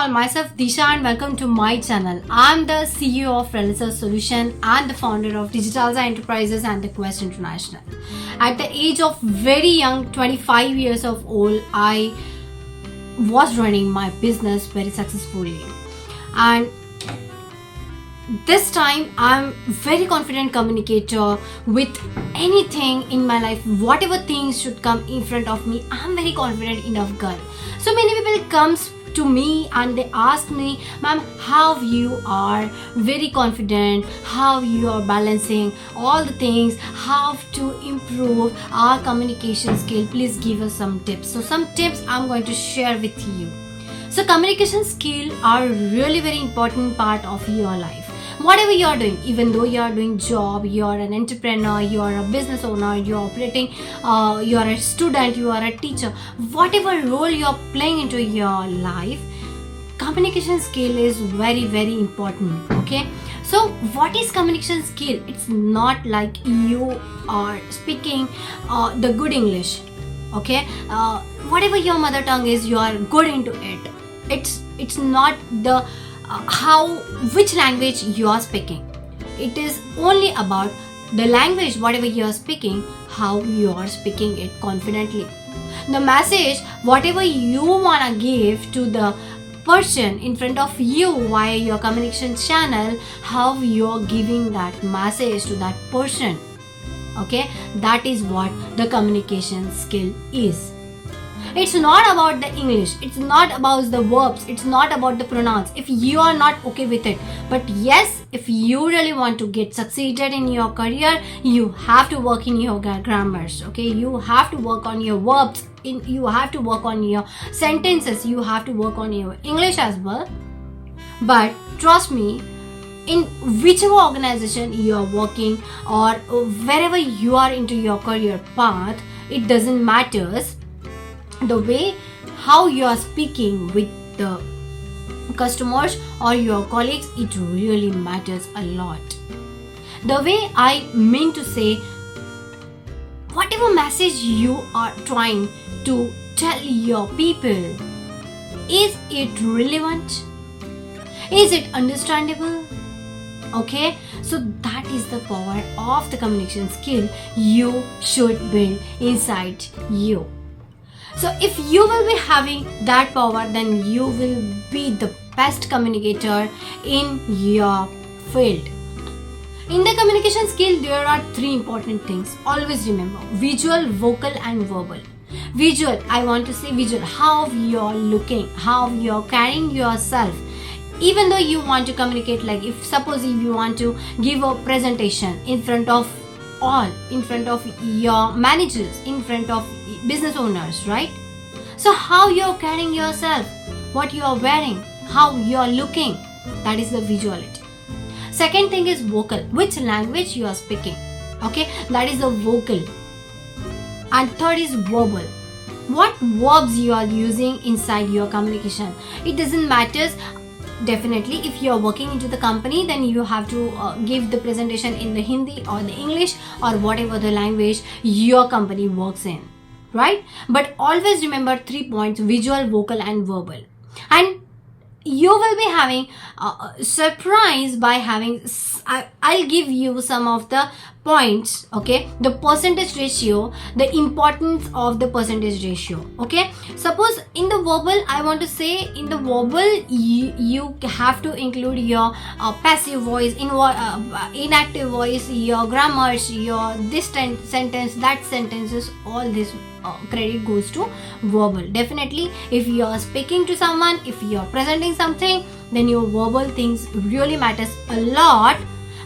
all, myself Disha and welcome to my channel. I'm the CEO of 𝐼𝐞𝐬𝐡𝐚 Solution and the founder of Digitalzaa Enterprises and the 𝐾𝐢𝐬𝐡𝐚 International. At the age of very young, 25 years of old, I was running my business very successfully. And this time I'm very confident communicator with anything in my life. Whatever things should come in front of me, I'm very confident enough girl. So many people comes to me and they ask me, ma'am, how you are very confident, how you are balancing all the things, how to improve our communication skill, please give us some tips. So some tips I'm going to share with you. So communication skill are really very important part of your life. Whatever you are doing, even though you are doing job, you are an entrepreneur, you are a business owner, you are operating, you are a student, you are a teacher, whatever role you are playing into your life, communication skill is very very important. Okay, so what is communication skill? It's not like you are speaking the good English. Okay, whatever your mother tongue is, you are good into it. It's not the which language you are speaking. It is only about the language, whatever you are speaking, how you are speaking it confidently. The message, whatever you wanna give to the person in front of you via your communication channel, how you are giving that message to that person. Okay, that is what the communication skill is. It's not about the English, it's not about the verbs, it's not about the pronouns if you are not okay with it. But yes, if you really want to get succeeded in your career, you have to work in your grammars. Okay, you have to work on your verbs, you have to work on your sentences, you have to work on your English as well. But trust me, in whichever organization you are working or wherever you are into your career path, it doesn't matter. The way how you are speaking with the customers or your colleagues, it really matters a lot. The way I mean to say, whatever message you are trying to tell your people, is it relevant? Is it understandable? Okay, so that is the power of the communication skill you should build inside you. So if you will be having that power, then you will be the best communicator in your field. In the communication skill, there are three important things. Always remember: visual, vocal and verbal. Visual, I want to say visual, how you are looking, how you are carrying yourself. Even though you want to communicate, like if you want to give a presentation in front of all, in front of your managers, in front of business owners, right? So how you are carrying yourself, what you are wearing, how you are looking, that is the visuality. Second thing is vocal, which language you are speaking. Okay, that is the vocal. And third is verbal, what verbs you are using inside your communication. It doesn't matter. Definitely, if you are working into the company, then you have to give the presentation in the Hindi or the English or whatever the language your company works in, right? But always remember 3 points: visual, vocal and verbal. And you will be having surprise by having, I'll give you some of the points. Okay, the percentage ratio, the importance of the percentage ratio. Okay, suppose in the verbal, I want to say in the verbal you have to include your passive voice, inactive voice, your grammars, your this sentence, that sentences, all this credit goes to verbal. Definitely, if you are speaking to someone, if you are presenting something, then your verbal things really matters a lot.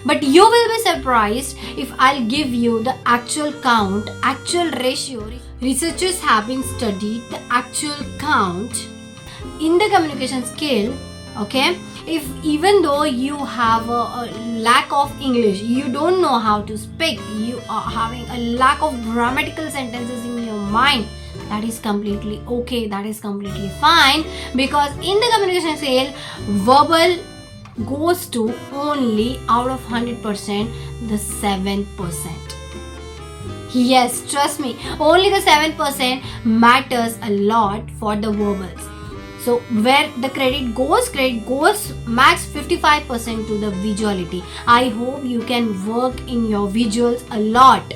But you will be surprised if I'll give you the actual count, actual ratio. Researchers have been studied the actual count in the communication skill. Okay, if even though you have a lack of English, you don't know how to speak, you are having a lack of grammatical sentences in your mind, that is completely okay, that is completely fine, because in the communication skill, verbal goes to only out of 100% the 7%. Yes, trust me, only the 7% matters a lot for the verbals. So where the credit goes max 55% to the visuality. I hope you can work in your visuals a lot,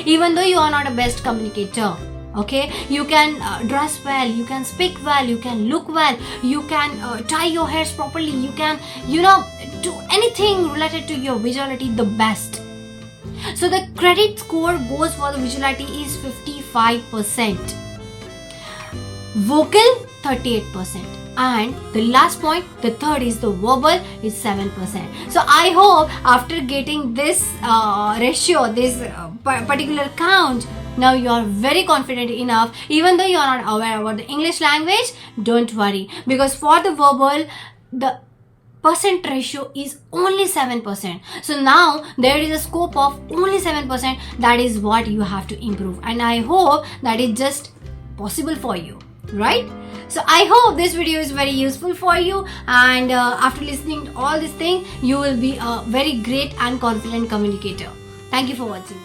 even though you are not a best communicator. Okay, you can dress well, you can speak well, you can look well, you can tie your hairs properly, you can do anything related to your visuality the best. So the credit score goes for the visuality is 55%, vocal 38%, and the last point, the third is the verbal, is 7%. So I hope after getting this ratio, this particular count, now you are very confident enough. Even though you are not aware about the English language, don't worry, because for the verbal, the percent ratio is only 7%. So now there is a scope of only 7%. That is what you have to improve, and I hope that is just possible for you, right? So I hope this video is very useful for you, and after listening to all these things, you will be a very great and confident communicator. Thank you for watching.